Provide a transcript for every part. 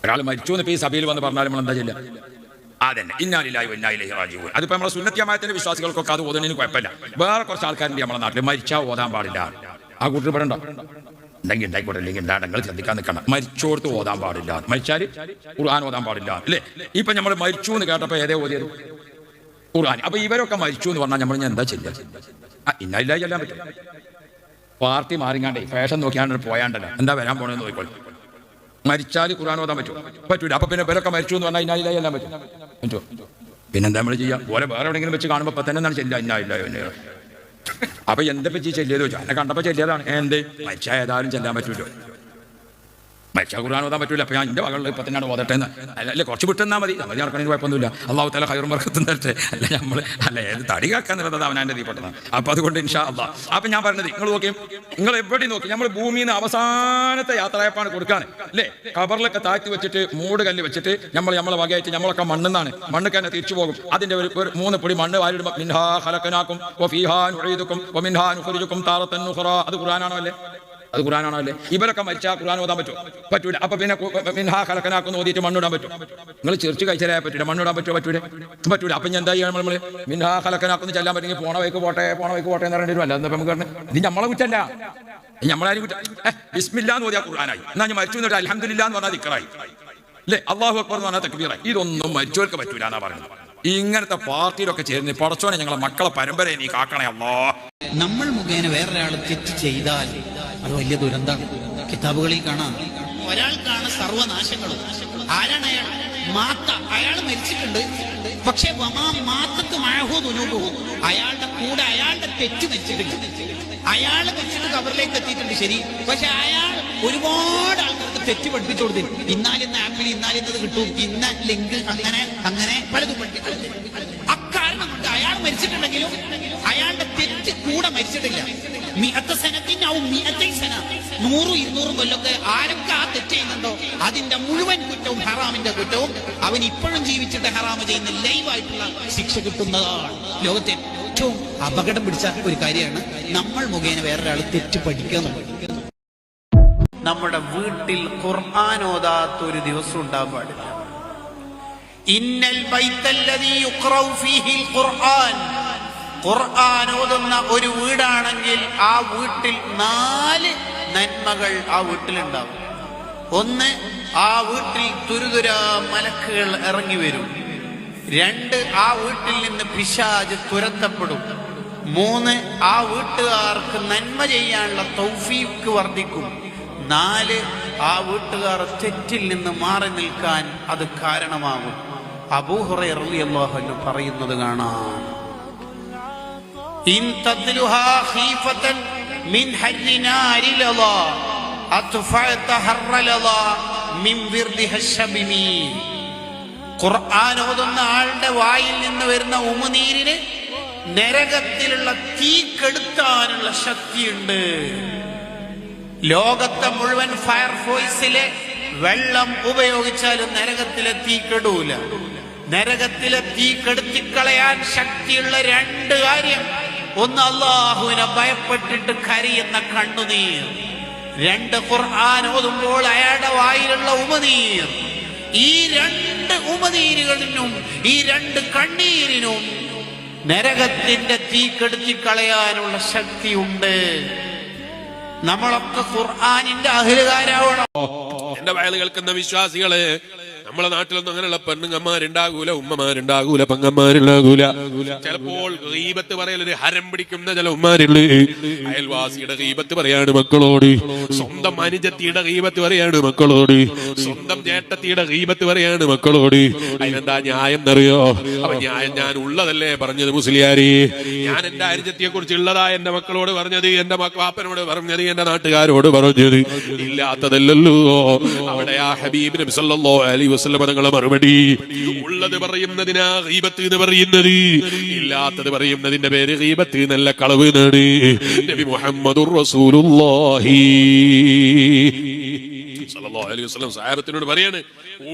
ഒരാൾ മരിച്ചു എന്ന് ഈ സഭയിൽ വന്ന് പറഞ്ഞാൽ നമ്മൾ എന്താ ചെയ്യില്ല? അതന്നെ ഇന്നാ ലില്ലാഹി വ ഇന്നാ ഇലൈഹി റാജിഊൻ. അതിപ്പോൾ നമ്മളെ സുന്നത്തി ജമാഅത്തിന്റെ വിശ്വാസികൾക്കൊക്കെ അത് ഓതുന്നതിന് കുഴപ്പമില്ല. വേറെ കുറച്ച് ആൾക്കാരുണ്ട് നമ്മളെ നാട്ടിൽ മരിച്ചാൽ ഓതാൻ പാടില്ല. ആ കൂട്ടർ ഇവിടെ ഉണ്ടോ? ഉണ്ടെങ്കിൽ ഉണ്ടായിക്കോട്ടെ, ഇല്ലെങ്കിൽ ഉണ്ടാകങ്ങൾ ശ്രദ്ധിക്കാൻ നിൽക്കണം. മരിച്ചോടത്ത് ഓതാൻ പാടില്ല, മരിച്ചാൽ ഖുർആൻ ഓതാൻ പാടില്ല അല്ലേ? ഇപ്പം നമ്മൾ മരിച്ചു എന്ന് കേട്ടപ്പോൾ ഏതേ ഓതിയത്? ഖുർആൻ. അപ്പൊ ഇവരൊക്കെ മരിച്ചു എന്ന് പറഞ്ഞാൽ നമ്മൾ എന്താ ചെയ്യുക? ഇന്നാ ലില്ലാഹി ചെല്ലാൻ പറ്റും. പാർട്ടി മാറിങ്ങാണ്ടേ ഫാഷൻ നോക്കിയാണ്ട് പോയാണ്ടല്ലോ എന്താ വരാൻ പോണെന്ന് നോക്കിക്കോളൂ. മരിച്ചാൽ ഖുർആൻ ഓതാൻ പറ്റുമോ? പറ്റൂല. അപ്പൊ പിന്നെ ഇവരൊക്കെ മരിച്ചു എന്ന് പറഞ്ഞാൽ ഇന്നാ ലില്ലാഹി ചെല്ലാൻ പറ്റുമോ? പിന്നെന്താ നമ്മൾ ചെയ്യുക? ഓരോ വേറെ എവിടെയെങ്കിലും വെച്ച് കാണുമ്പോൾ ഇപ്പം തന്നെ എന്താണ് ചെല്ലുക? ഇന്നാ ലില്ലാഹി. അപ്പൊ എന്താ പറ്റി ചെല്ലിയതോ? എന്നെ കണ്ടപ്പോൾ ചെല്ലിയതാണ്. എന്ത് മരിച്ചാൽ ഏതായാലും ചെല്ലാൻ പറ്റൂല്ലോ. മരിച്ചാൽ ഖുർആൻ ഓതാൻ പറ്റൂല. അപ്പൊ ഞാൻ എൻ്റെ മകളിൽ ഇപ്പം തന്നെയാണ് ഓതട്ടെ എന്ന് അല്ലെ? കുറച്ച് വിട്ടെന്നാൽ മതി, നമ്മൾ നടക്കണതിന് കുഴപ്പമൊന്നുമില്ല. അള്ളാഹു തആല ഖൈറും ബർക്കത്തും തരട്ടെ. അല്ല നമ്മൾ അല്ല ഏത് തടി കാക്കാന്നുള്ളത് അവനാൻ്റെ തീപ്പെട്ടതാണ്. അപ്പൊ അതുകൊണ്ട് ഇൻഷാ അല്ലാഹ്. അപ്പൊ ഞാൻ പറഞ്ഞത് നിങ്ങൾ നോക്കിയും നിങ്ങൾ എവിടെ നോക്കി നമ്മൾ ഭൂമിയിൽ നിന്ന് അവസാനത്തെ യാത്രയപ്പാണ് കൊടുക്കാണ് അല്ലേ? ഖബറിലൊക്കെ താഴ്ത്തി വെച്ചിട്ട് മൂട് കല്ല് വെച്ചിട്ട് നമ്മളെ വകയായിട്ട് നമ്മളൊക്കെ മണ്ണെന്നാണ് മണ്ണ് തന്നെ തിരിച്ചു പോകും. അതിന്റെ ഒരു 3 പൊടി മണ്ണ് വാരിടുമ്പോൾ മിൻഹാ ഖലഖനാകും വഫീഹാ നുഈദുകും വമിൻഹാ നുഖ്രിജുകും താറത്തൻ ഉഖ്റാ. അത് ഖുർആനാണോ അല്ലേ? അത് ഖുർആനാണോ അല്ലേ? ഇവരൊക്കെ മരിച്ചാൽ ഖുർആൻ ഓതാൻ പറ്റുമോ? പറ്റൂല. അപ്പൊ പിന്നെ മിൻഹാ ഖലഖനാകും ഓതിയിട്ട് മണ്ണിടാൻ പറ്റും? നിങ്ങൾ ചിരിച്ചു കഴിച്ചാലേ പറ്റൂല. മണ്ണിടാൻ പറ്റുമോ? പറ്റൂല. അപ്പൊ എന്താ ചെയ്യാൻ? നമ്മൾ മിൻഹാ ഖലഖനാകും ചെല്ലാൻ പറ്റുമെങ്കിൽ പോണ വൈക്ക് പോട്ടെ എന്ന് പറയേണ്ടി വരും. അല്ല നമുക്ക് ഇത് നമ്മളെ കുറ്റല്ല, നമ്മളാരും കുറ്റം. ബിസ്മില്ലാ എന്ന് ഓതിയാ ഖുർആനായി. എന്നാ ഞാൻ മരിച്ചു എന്നിട്ട് അൽഹംദുലില്ലാ എന്ന് പറഞ്ഞാൽ ദിക്റായി അല്ലേ? അല്ലാഹു അക്ബർ എന്ന് പറഞ്ഞാൽ തക്ബീറായി. ഇതൊന്നും മരിച്ചവർക്ക് പറ്റൂല എന്നാ പറയുന്നത്. ഇങ്ങനത്തെ പാർട്ടിയിലൊക്കെ ചേർന്ന് പടച്ചോനെ ഞങ്ങളെ മക്കളെ പരമ്പരയെ നീ കാക്കണേ അല്ലാ. നമ്മൾ മുഖേന വേറൊരാൾ തെറ്റ് ചെയ്താൽ അത് വലിയ ദുരന്തമാണ്. കിതാബുകളിൽ കാണാം, ഒരാൾക്കാണ് സർവനാശങ്ങളും. ആരാണ് അയാൾ? അയാൾ മരിച്ചിട്ടുണ്ട്. പക്ഷെ അയാളുടെ കൂടെ അയാളുടെ തെറ്റ് മരിച്ചിട്ടില്ല. അയാൾ മരിച്ചിട്ട് കബറിലേക്ക് എത്തിയിട്ടുണ്ട്, ശരി. പക്ഷെ അയാൾ ഒരുപാട് ആൾക്കാർക്ക് തെറ്റ് പഠിപ്പിച്ചു കൊടുത്തു. ഇന്നാലിന്ന ആപ്പിൽ ഇന്നാലിന്നത് കിട്ടും, ഇന്ന ലിങ്ക്, അങ്ങനെ പലതും പഠിപ്പിച്ചു. അക്കാരണം കൊണ്ട് അയാൾ മരിച്ചിട്ടുണ്ടെങ്കിലും അയാളുടെ തെറ്റ് കൂടെ മരിച്ചിട്ടില്ല. 100-200 കൊല്ലൊക്കെ ആരൊക്കെ ആ തെറ്റ് ചെയ്യുന്നുണ്ടോ അതിന്റെ മുഴുവൻ കുറ്റവും ഹറാമിന്റെ കുറ്റവും അവൻ ഇപ്പോഴും ജീവിച്ചിട്ട് ഹറാമ് ചെയ്യുന്ന ലൈവായിട്ടുള്ള ശിക്ഷ കിട്ടുന്നതാണ്. ലോകത്തെ ഏറ്റവും അപകടം പിടിച്ച ഒരു കാര്യമാണ് നമ്മൾ മുഖേന വേറൊരാൾ തെറ്റ് പഠിക്കുക. നമ്മുടെ വീട്ടിൽ ഖുർആൻ ഓതാത്ത ഒരു ദിവസം ഉണ്ടാകാൻ പാടില്ല. ഇന്നൽ ബൈത്തല്ലദീ യുഖ്റഉ ഫീഹിൽ ഖുർആൻ, ഖുർആൻ ഓതുന്ന ഒരു വീടാണെങ്കിൽ ആ വീട്ടിൽ 4 നന്മകൾ ആ വീട്ടിലുണ്ടാവും. 1, ആ വീട്ടിൽ തുരുതുരാ മലക്കുകൾ ഇറങ്ങി വരും. 2, ആ വീട്ടിൽ നിന്ന് പിശാച് തുരത്തപ്പെടും. 3, ആ വീട്ടുകാർക്ക് നന്മ ചെയ്യാനുള്ള തൗഫീഖ് വർദ്ധിക്കും. 4, ആ വീട്ടുകാർ തെറ്റിൽ നിന്ന് മാറി നിൽക്കാൻ അത് കാരണമാകും. അബൂ ഹുറൈറ റളിയല്ലാഹു അൻഹു പറയുന്നത് കാണാം, ഇൻ തദ്ലുഹാ ഖീഫതൻ മിൻ ഹർരി നാരി ലളാ അത്ഫഅത ഹർര ലളാ മിൻ വിർദിഹ ശബിമി. ഖുർആൻ ഓതുന്ന ആളുടെ വായിൽ നിന്ന് വരുന്ന ഉമിനീരിന് നരകത്തിലുള്ള തീ കെടുത്താനുള്ള ശക്തിയുണ്ട്. ലോകത്തെ മുഴുവൻ ഫയർഫോഴ്സിലെ വെള്ളം ഉപയോഗിച്ചാലും നരകത്തിലെ തീ കെടൂല. നരകത്തിലെ തീ കെടുത്തിക്കളയാൻ ശക്തിയുള്ള 2 കാര്യം: 1, അള്ളാഹുവിനെ ഭയപ്പെട്ടിട്ട് കരയുന്ന കണ്ണുനീർ. 2, ഖുർആൻ ഓതുമ്പോൾ അയാളുടെ വായിലുള്ള ഉമിനീർ. ഈ 2 ഉമിനീരുകളിനും ഈ 2 കണ്ണീരിനും നരകത്തിന്റെ തീ കെടുത്തിക്കളയാനുള്ള ശക്തിയുണ്ട്. നമ്മളൊക്കെ ഖുർആനിന്റെ അഹ്ലുകാരാവണം. എന്റെ വയൽ കേൾക്കുന്ന വിശ്വാസികളെ, നമ്മളെ നാട്ടിലൊന്നും അങ്ങനെയുള്ള പെണ്ണുങ്ങന്മാരുണ്ടാകൂല, ഉമ്മമാരുണ്ടാകൂല, പെങ്ങന്മാരുണ്ടാകൂല. ചിലപ്പോൾ ഗീബത്ത് പറയലൊരു ഹരം പിടിക്കുന്ന ചില ഉമ്മാരുണ്ട്. അയൽവാസിയുടെ ഗീബത്ത് പറയാണ് മക്കളോട്, സ്വന്തം അനുജത്തിയുടെ ഗീബത്ത് പറയാണ് മക്കളോട്, സ്വന്തം ചേട്ടത്തിയുടെ ഗീബത്ത് പറയാണ് മക്കളോട്. അതിനെന്താ ന്യായം എന്നറിയോ? അപ്പൊ ഞാൻ ഉള്ളതല്ലേ പറഞ്ഞത് മുസ്ലിയാരി. ഞാൻ എന്റെ അനുജത്തിയെ കുറിച്ച് ഉള്ളതാ എന്റെ മക്കളോട് പറഞ്ഞത്, എന്റെ വാപ്പനോട് പറഞ്ഞത്, എന്റെ നാട്ടുകാരോട് പറഞ്ഞത്. ഇല്ലാത്തതല്ലല്ലോ. അവിടെ ആ ഹബീബ് നബി സല്ലല്ലാഹു അലൈഹി വസല്ലം മറുപടി, ഉള്ളത് പറയുന്നതിനാ ഗീബത്ത് എന്ന് പറയുന്നത്, ഇല്ലാത്തത് പറയുന്നതിന്റെ പേര് ഗീബത്ത് എന്നല്ല, കളവ് എന്നാണ്. നബി മുഹമ്മദുർ റസൂലുള്ളാഹി സല്ലല്ലാഹു അലൈഹി വസല്ലം സഹാബത്തിനോട് പറയാണ്,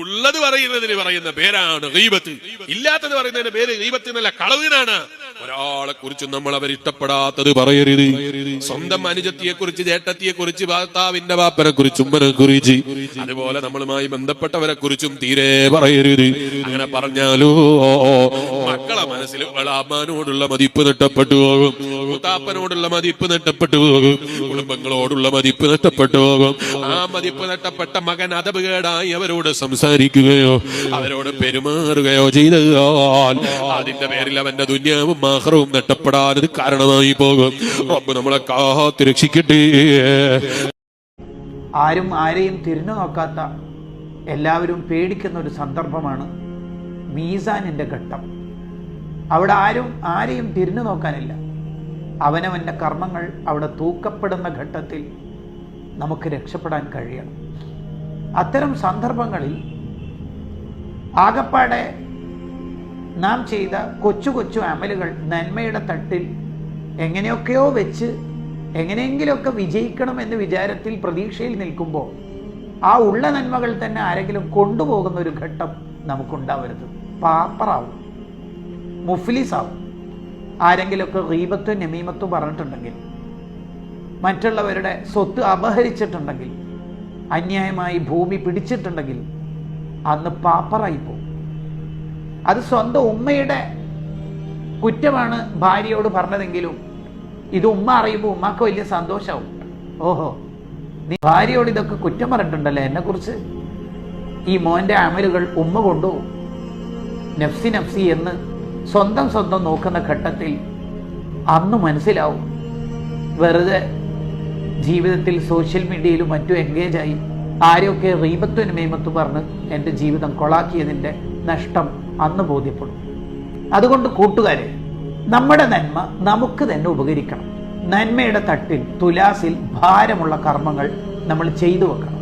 ഉള്ളത് പറയുന്നതിന് പറയുന്ന പേരാണ് ഗീബത്ത്, ഇല്ലാത്തത് പറയുന്നതിന്റെ പേര് ഗീബത്ത് എന്നല്ല, കളവിനാണ്. ഒരാളെ കുറിച്ചും നമ്മൾ അവരിഷ്ടപ്പെടാത്തത് പറയരുത്. സ്വന്തം അനുജത്തിയെ കുറിച്ച്, ചേട്ടത്തിയെ കുറിച്ച്, ഭർത്താവിന്റെ ബാപ്പനെ കുറിച്ച്, ഉമ്മനെ കുറിച്ച്, അതുപോലെ നമ്മളുമായി ബന്ധപ്പെട്ടവരെ കുറിച്ചും തീരെ പറയരുത്. അങ്ങനെ പറഞ്ഞാലോ മക്കളെ മനസ്സിൽ വളാമാനോടുള്ള മതിപ്പ് നഷ്ടപ്പെട്ടു പോകും, മുത്താപ്പനോടുള്ള മതിപ്പ് നഷ്ടപ്പെട്ടു പോകും, കുടുംബങ്ങളോടുള്ള മതിപ്പ് നഷ്ടപ്പെട്ടു പോകും. ആ മതിപ്പ് നഷ്ടപ്പെട്ട മകൻ അതപകേടായി അവരോട് സംസാരിക്കുകയോ അവരോട് പെരുമാറുകയോ ചെയ്താൽ അതിന്റെ പേരിൽ അവന്റെ ദുന്യാവും ആഖിറവും നഷ്ടപ്പെടാൻ ഇത് കാരണമായി പോകും. റബ്ബ് നമ്മളെ കാത്ത് രക്ഷിക്കട്ടെ. ആരും ആരെയും തിരിഞ്ഞു നോക്കാത്ത, എല്ലാവരും പേടിക്കുന്ന ഒരു സന്ദർഭമാണ് മീസാനിന്റെ ഘട്ടം. അവിടെ ആരും ആരെയും തിരിഞ്ഞു നോക്കാനില്ല. അവനവന്റെ കർമ്മങ്ങൾ അവിടെ തൂക്കപ്പെടുന്ന ഘട്ടത്തിൽ നമുക്ക് രക്ഷപ്പെടാൻ കഴിയണം. അത്തരം സന്ദർഭങ്ങളിൽ ആകപ്പാടെ നാം ചെയ്ത കൊച്ചു കൊച്ചു അമലുകൾ നന്മയുടെ തട്ടിൽ എങ്ങനെയൊക്കെയോ വെച്ച് എങ്ങനെയെങ്കിലുമൊക്കെ വിജയിക്കണം എന്ന വിചാരത്തിൽ പ്രതീക്ഷയിൽ നിൽക്കുമ്പോൾ ആ ഉള്ള നന്മകൾ തന്നെ ആരെങ്കിലും കൊണ്ടുപോകുന്ന ഒരു ഘട്ടം നമുക്കുണ്ടാവരുത്. പാപ്പറാവും, മുഫ്ലിസാവും. ആരെങ്കിലുമൊക്കെ ഗീബത്തും നമീമത്തും പറഞ്ഞിട്ടുണ്ടെങ്കിൽ, മറ്റുള്ളവരുടെ സ്വത്ത് അപഹരിച്ചിട്ടുണ്ടെങ്കിൽ, അന്യായമായി ഭൂമി പിടിച്ചിട്ടുണ്ടെങ്കിൽ അന്ന് പാപ്പറായി പോകും. അത് സ്വന്തം ഉമ്മയുടെ കുറ്റമാണ് ഭാര്യയോട് പറഞ്ഞതെങ്കിലും ഇത് ഉമ്മ അറിയുമ്പോൾ ഉമ്മക്ക് വലിയ സന്തോഷമാവും. ഓഹോ, നീ ഭാര്യയോട് ഇതൊക്കെ കുറ്റം പറഞ്ഞിട്ടുണ്ടല്ലേ എന്നെക്കുറിച്ച്. ഈ മോൻ്റെ അമലുകൾ ഉമ്മ കൊണ്ടുപോകും. നഫ്സി നഫ്സി എന്ന് സ്വന്തം നോക്കുന്ന ഘട്ടത്തിൽ അന്ന് മനസ്സിലാവും വെറുതെ ജീവിതത്തിൽ സോഷ്യൽ മീഡിയയിലും മറ്റും എൻഗേജായി ആരെയൊക്കെ ഗീബത്തും നമീമത്തും പറഞ്ഞ് എൻ്റെ ജീവിതം കൊളാക്കിയതിൻ്റെ നഷ്ടം അന്ന് ബോധ്യപ്പെടും. അതുകൊണ്ട് കൂട്ടുകാരെ, നമ്മുടെ നന്മ നമുക്ക് തന്നെ ഉപകരിക്കണം. നന്മയുടെ തട്ടിൽ തുലാസിൽ ഭാരമുള്ള കർമ്മങ്ങൾ നമ്മൾ ചെയ്തു വെക്കണം.